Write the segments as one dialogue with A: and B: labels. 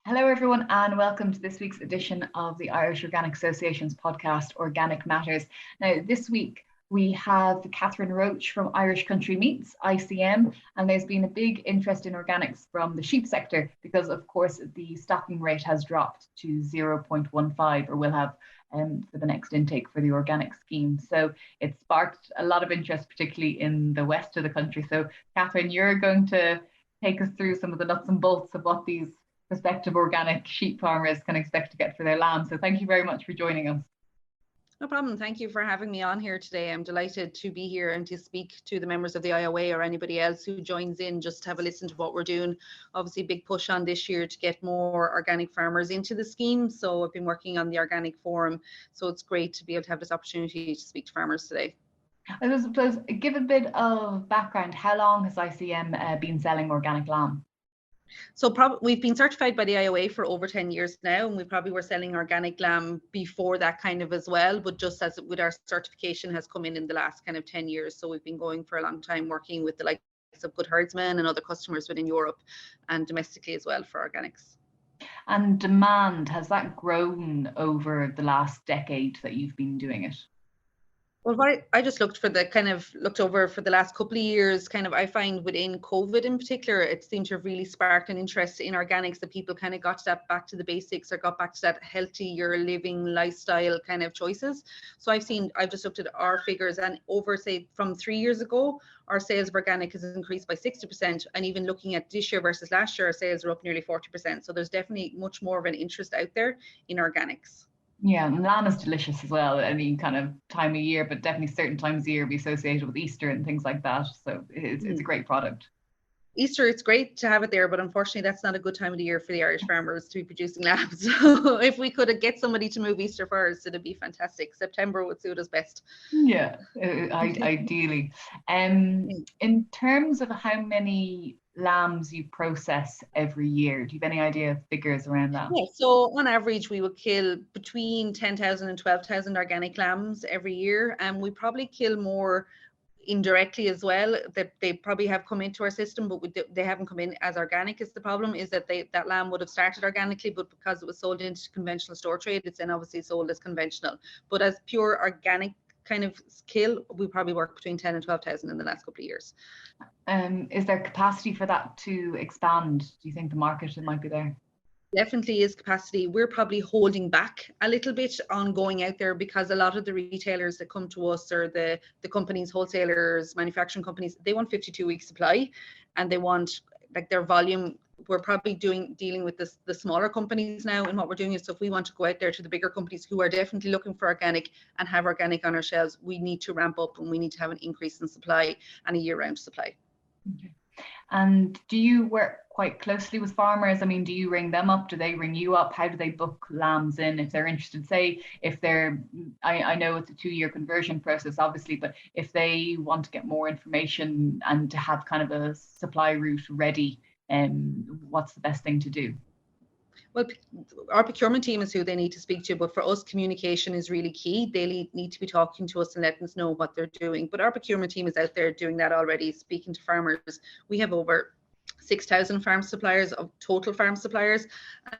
A: Hello, everyone, and welcome to this week's edition of the Irish Organic Association's podcast, Organic Matters. Now, this week we have Kathryn Roche from Irish Country Meats, ICM, and there's been a big interest in organics from the sheep sector because, of course, the stocking rate has dropped to 0.15, or will have for the next intake for the organic scheme. So it sparked a lot of interest, particularly in the west of the country. So, Kathryn, you're going to take us through some of the nuts and bolts of what these prospective organic sheep farmers can expect to get for their lamb. So thank you very much for joining us.
B: No problem. Thank you for having me on here today. I'm delighted to be here and to speak to the members of the IOA or anybody else who joins in, just to have a listen to what we're doing. Obviously, big push on this year to get more organic farmers into the scheme. So I've been working on the organic forum. So it's great to be able to have this opportunity to speak to farmers today.
A: I suppose, give a bit of background. How long has ICM been selling organic lamb?
B: So we've been certified by the IOA for over 10 years now, and we probably were selling organic lamb before that kind of as well, but just as with our certification has come in the last kind of 10 years. So we've been going for a long time, working with the likes of Good Herdsmen and other customers within Europe and domestically as well for organics.
A: And demand, has that grown over the last decade that you've been doing it?
B: Well, what I just looked over for the last couple of years, I find within COVID in particular, it seemed to have really sparked an interest in organics, that people kind of got that back to the basics, or got back to that healthier living lifestyle kind of choices. So I've just looked at our figures, and over, say, from 3 years ago, our sales of organic has increased by 60%. And even looking at this year versus last year, our sales are up nearly 40%. So there's definitely much more of an interest out there in organics.
A: Yeah, and lamb is delicious as well, any kind of time of year, but definitely certain times of year be associated with Easter and things like that. So it's a great product.
B: Easter, it's great to have it there, but unfortunately that's not a good time of the year for the Irish farmers to be producing lamb. So if we could get somebody to move Easter first, it'd be fantastic. September would suit us best.
A: Yeah, ideally. In terms of how many lambs you process every year, do you have any idea of figures around that?
B: Yeah, so on average, we would kill between 10,000 and 12,000 organic lambs every year, and we probably kill more indirectly as well, that they probably have come into our system, but they haven't come in as organic. Is the problem is that that lamb would have started organically, but because it was sold into conventional store trade, it's then obviously sold as conventional. But as pure organic kind of kill, we probably work between 10 and 12,000 in the last couple of years.
A: Is there capacity for that to expand? Do you think the market might be there?
B: Definitely is capacity. We're probably holding back a little bit on going out there, because a lot of the retailers that come to us, or the companies, wholesalers, manufacturing companies, they want 52-week supply, and they want like their volume. We're probably dealing with the smaller companies now, and what we're doing is, so if we want to go out there to the bigger companies who are definitely looking for organic and have organic on our shelves, we need to ramp up, and we need to have an increase in supply and a year-round supply.
A: Okay. And do you work quite closely with farmers? I mean, do you ring them up? Do they ring you up? How do they book lambs in if they're interested? Say, if they're, I know it's a 2-year conversion process, obviously, but if they want to get more information and to have kind of a supply route ready, what's the best thing to do?
B: Well, our procurement team is who they need to speak to, but for us, communication is really key. They need to be talking to us and letting us know what they're doing. But our procurement team is out there doing that already, speaking to farmers. We have over 6,000 farm suppliers, of total farm suppliers,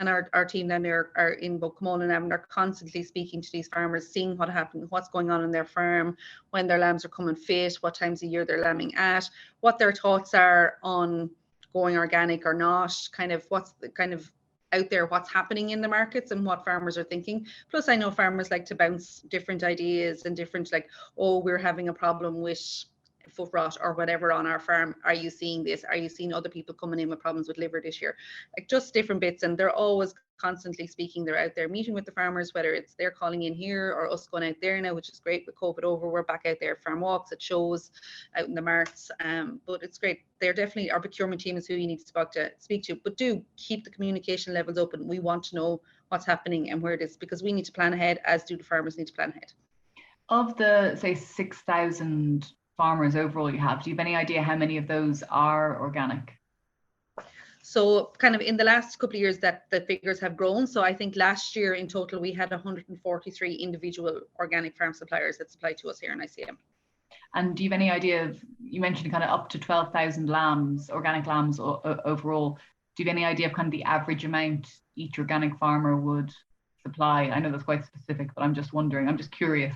B: and our team then are in both Cumone and Navan. They're constantly speaking to these farmers, seeing what happened, what's going on in their farm, when their lambs are coming fit, what times of year they're lambing at, what their thoughts are on going organic or not, kind of what's the kind of out there, what's happening in the markets and what farmers are thinking. Plus, I know farmers like to bounce different ideas and different, like, oh, we're having a problem with foot rot or whatever on our farm. Are you seeing this? Are you seeing other people coming in with problems with liver this year? Like, just different bits. And they're always constantly speaking. They're out there meeting with the farmers, whether it's they're calling in here or us going out there now, which is great. With COVID over, we're back out there, farm walks, at shows, out in the marts. But it's great. They're definitely, our procurement team is who you need to speak to. But do keep the communication levels open. We want to know what's happening and where it is, because we need to plan ahead, as do the farmers need to plan ahead.
A: Of the, say, 6,000 farmers overall you have, do you have any idea how many of those are organic?
B: So kind of in the last couple of years that the figures have grown. So I think last year in total, we had 143 individual organic farm suppliers that supply to us here in ICM.
A: And do you have any idea of, you mentioned kind of up to 12,000 lambs, organic lambs overall. Do you have any idea of kind of the average amount each organic farmer would supply? I know that's quite specific, but I'm just wondering, I'm just curious.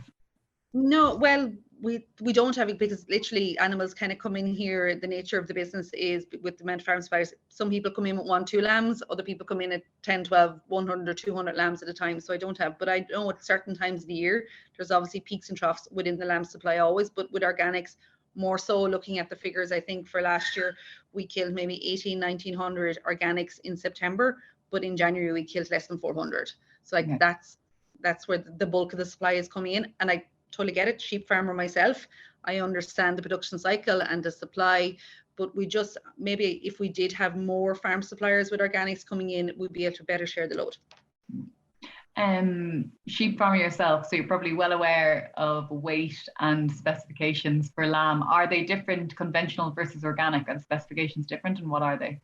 B: No, well, we don't have it because literally animals kind of come in here. The nature of the business is with the amount of farm suppliers. Some people come in with 1-2 lambs, other people come in at 10, 12, 100 or 200 lambs at a time. So I don't have, but I know at certain times of the year, there's obviously peaks and troughs within the lamb supply always, but with organics, more so looking at the figures, I think for last year, we killed maybe 1,900 organics in September, but in January we killed less than 400. So like that's where the bulk of the supply is coming in. And I totally get it, sheep farmer myself. I understand the production cycle and the supply, but we just, maybe if we did have more farm suppliers with organics coming in, we'd be able to better share the load.
A: Sheep farmer yourself, so you're probably well aware of weight and specifications for lamb. Are they different, conventional versus organic? Are the specifications different, and what are they?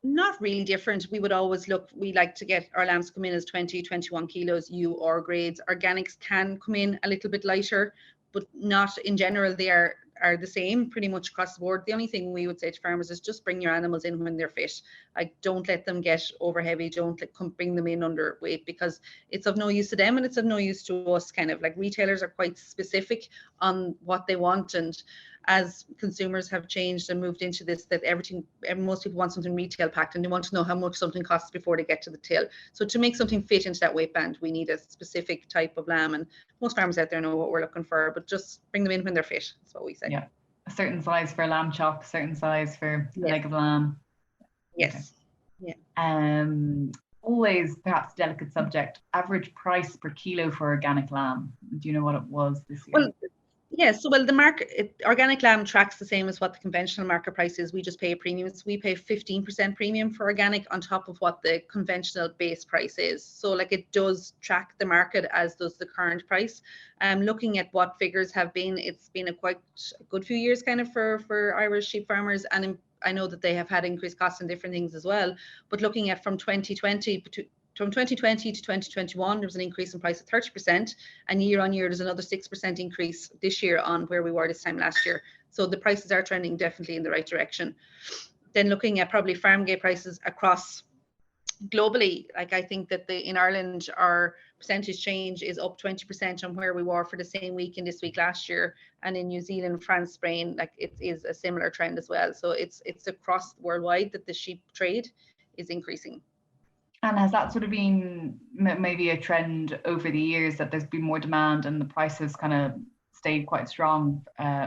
B: Not really different. We would always look, we like to get our lambs come in as 20, 21 kilos UR grades. Organics can come in a little bit lighter, but not in general. They are the same pretty much across the board. The only thing we would say to farmers is just bring your animals in when they're fit. Like, don't let them get over heavy. Don't bring them in underweight, because it's of no use to them and it's of no use to us. Kind of like retailers are quite specific on what they want, and as consumers have changed and moved into this, that most people want something retail packed and they want to know how much something costs before they get to the till. So to make something fit into that weight band, we need a specific type of lamb, and most farmers out there know what we're looking for, but just bring them in when they're fit. That's what we say.
A: Yeah, a certain size for a lamb chop, a certain size for a leg of lamb.
B: Yes.
A: Okay. Yeah. Always perhaps delicate subject, average price per kilo for organic lamb. Do you know what it was this year?
B: Well, yes, well, the market, organic lamb tracks the same as what the conventional market price is. We just pay a premium. So we pay 15% premium for organic on top of what the conventional base price is. So like it does track the market, as does the current price. Looking at what figures have been, it's been a quite good few years kind of for Irish sheep farmers, and I know that they have had increased costs and different things as well. But looking at from 2020 to 2021, there was an increase in price of 30%, and year on year, there's another 6% increase this year on where we were this time last year. So the prices are trending definitely in the right direction. Then looking at probably farm gate prices across globally, like I think that in Ireland, our percentage change is up 20% on where we were for the same week in this week last year. And in New Zealand, France, Spain, like it is a similar trend as well. So it's across worldwide that the sheep trade is increasing.
A: And has that sort of been maybe a trend over the years, that there's been more demand and the prices kind of stayed quite strong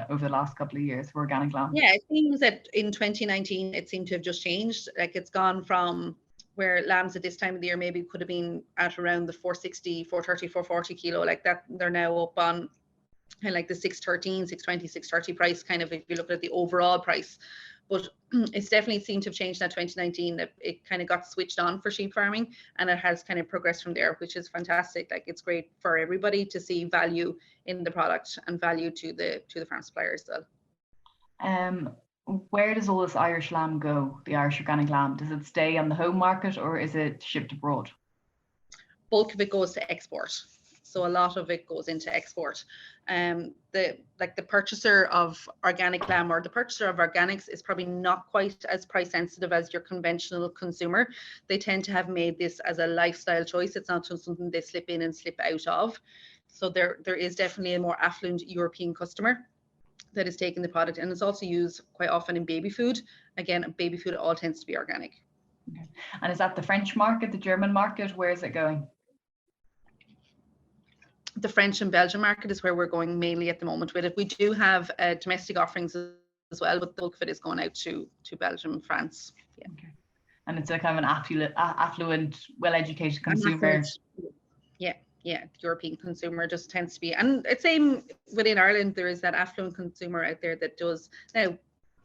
A: over the last couple of years for organic lamb?
B: Yeah, it seems that in 2019, it seemed to have just changed. Like it's gone from where lambs at this time of the year maybe could have been at around the 460, 430, 440 kilo, like that. They're now up on kind of like the 613, 620, 630 price, kind of if you look at the overall price. But it's definitely seemed to have changed in 2019, that it kind of got switched on for sheep farming, and it has kind of progressed from there, which is fantastic. Like it's great for everybody to see value in the product and value to the farm suppliers as
A: well. Where does all this Irish lamb go, the Irish organic lamb? Does it stay on the home market or is it shipped abroad?
B: Bulk of it goes to export. So a lot of it goes into export. The purchaser of organic lamb or the purchaser of organics is probably not quite as price sensitive as your conventional consumer. They tend to have made this as a lifestyle choice. It's not just something they slip in and slip out of. So there is definitely a more affluent European customer that is taking the product, and it's also used quite often in baby food. Again, baby food all tends to be organic.
A: Okay. And is that the French market, the German market? Where is it going?
B: The French and Belgian market is where we're going mainly at the moment with it. We do have domestic offerings as well, but the bulk of it is going out to Belgium, France. Yeah.
A: Okay. And it's a kind of an affluent, well-educated consumer.
B: Yeah, the European consumer just tends to be, and it's same within Ireland. There is that affluent consumer out there that does, now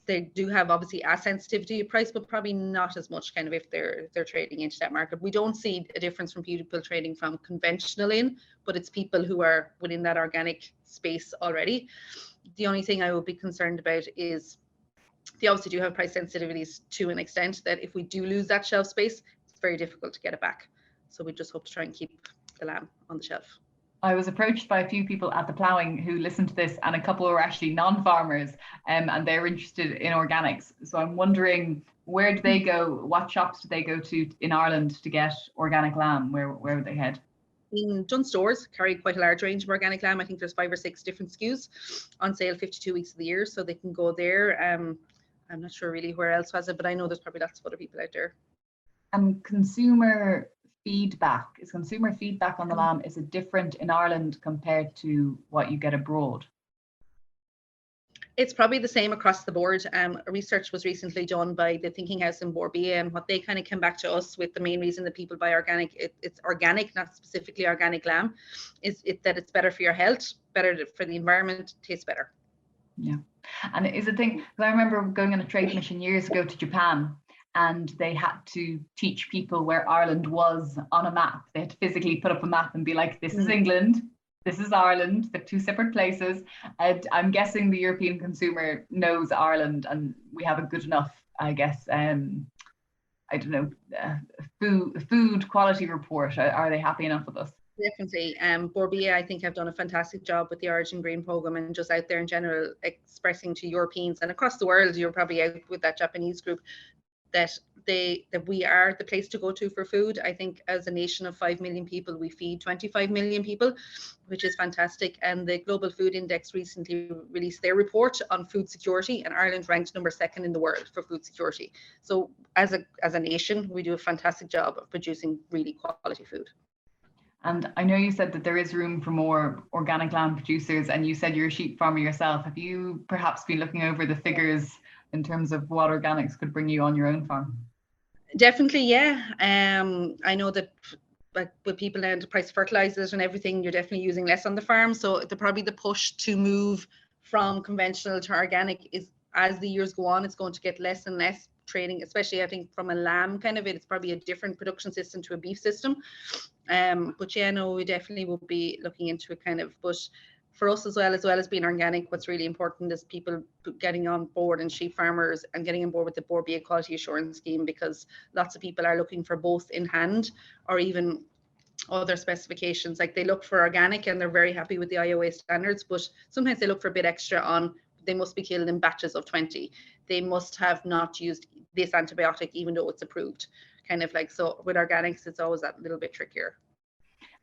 B: they do have obviously a sensitivity of price, but probably not as much kind of if they're trading into that market. We don't see a difference from people trading from conventional in, but it's people who are within that organic space already. The only thing I would be concerned about is they obviously do have price sensitivities to an extent that if we do lose that shelf space, it's very difficult to get it back. So we just hope to try and keep the lamb on the shelf.
A: I was approached by a few people at the ploughing who listened to this, and a couple were actually non-farmers, and they're interested in organics. So I'm wondering, where do they go? What shops do they go to in Ireland to get organic lamb? Where would they head?
B: In Dunn stores carry quite a large range of organic lamb. I think there's 5 or 6 different SKUs on sale 52 weeks of the year, so they can go there. I'm not sure really where else has it, but I know there's probably lots of other people out there.
A: And consumer feedback on the lamb, is it different in Ireland compared to what you get abroad?
B: It's probably the same across the board. Research was recently done by the Thinking House in Borbia, and what they kind of came back to us with, the main reason that people buy organic, it's organic, not specifically organic lamb, is that it's better for your health, better for the environment, tastes better.
A: Yeah. And is it thing, because I remember going on a trade mission years ago to Japan, and they had to teach people where Ireland was on a map. They had to physically put up a map and be like, this is England, this is Ireland, they're two separate places. And I'm guessing the European consumer knows Ireland, and we have a good enough, I guess, I don't know, food quality report. Are they happy enough with us?
B: Definitely. Borbia, I think, have done a fantastic job with the Origin Green program, and just out there in general expressing to Europeans and across the world, you're probably out with that Japanese group, that we are the place to go to for food. I think as a nation of 5 million people, we feed 25 million people, which is fantastic. And the Global Food Index recently released their report on food security, and Ireland ranked number 2 in the world for food security. So as a nation, we do a fantastic job of producing really quality food.
A: And I know you said that there is room for more organic lamb producers, and you said you're a sheep farmer yourself. Have you perhaps been looking over the figures in terms of what organics could bring you on your own farm?
B: Definitely, yeah. I know that, like, with people now, the price of fertilizers and everything, you're definitely using less on the farm. So probably the push to move from conventional to organic is, as the years go on, it's going to get less and less trading, especially I think from a lamb kind of it's probably a different production system to a beef system. But yeah, no, we definitely will be looking into it kind of. But for us as well as being organic, what's really important is people getting on board, and sheep farmers, and getting on board with the Borbia Quality Assurance Scheme, because lots of people are looking for both in hand, or even other specifications. Like, they look for organic and they're very happy with the IOA standards, but sometimes they look for a bit extra on, they must be killed in batches of 20. They must have not used this antibiotic even though it's approved. Kind of like, so with organics, it's always that little bit trickier.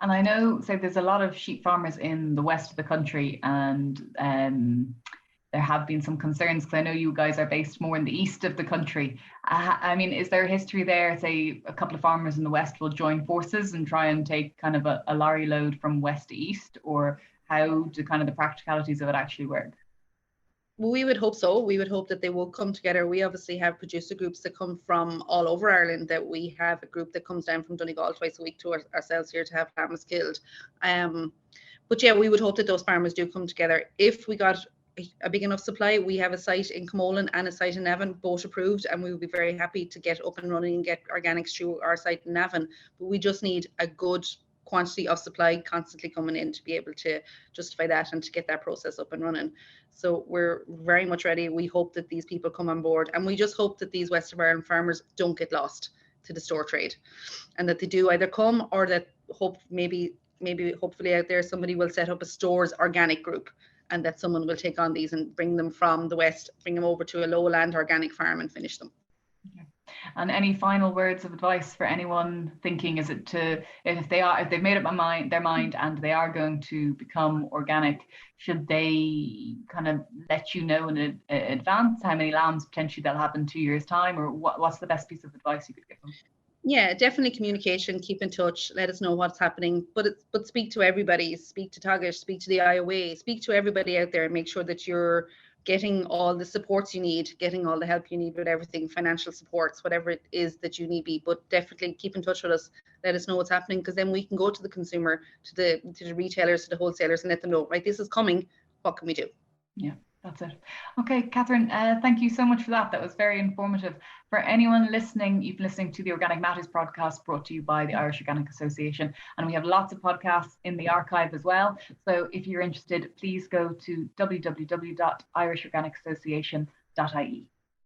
A: And I know, so there's a lot of sheep farmers in the west of the country, and there have been some concerns, because I know you guys are based more in the east of the country. I mean, is there a history there? Say a couple of farmers in the west will join forces and try and take kind of a lorry load from west to east, or how do kind of the practicalities of it actually work?
B: We would hope so. We would hope that they will come together. We obviously have producer groups that come from all over Ireland. That we have a group that comes down from Donegal twice a week to ourselves here to have lambs killed. But yeah, we would hope that those farmers do come together. If we got a big enough supply, we have a site in Camolan and a site in Navan, both approved, and we would be very happy to get up and running and get organics through our site in Navan. But we just need a good quantity of supply constantly coming in to be able to justify that and to get that process up and running. So we're very much ready. We hope that these people come on board, and we just hope that these West of Ireland farmers don't get lost to the store trade, and that they do either come, or that maybe hopefully out there somebody will set up a stores organic group, and that someone will take on these and bring them from the west, bring them over to a lowland organic farm and finish them.
A: Okay. And any final words of advice for anyone thinking, is it to, if they've made up their mind and they are going to become organic, should they kind of let you know in advance how many lambs potentially they'll have in 2 years' time, or what's the best piece of advice you could give them?
B: Yeah, definitely communication, keep in touch, let us know what's happening, but speak to everybody, speak to Tagish, speak to the IOA, speak to everybody out there, and make sure that you're getting all the supports you need, getting all the help you need with everything, financial supports, whatever it is that you need be. But definitely keep in touch with us, let us know what's happening, because then we can go to the consumer, to the retailers, to the wholesalers, and let them know, right, this is coming, what can we do?
A: Yeah, that's it. Okay, Kathryn, thank you so much for that. That was very informative. For anyone listening, you've been listening to the Organic Matters podcast, brought to you by the Irish Organic Association. And we have lots of podcasts in the archive as well. So if you're interested, please go to www.irishorganicassociation.ie.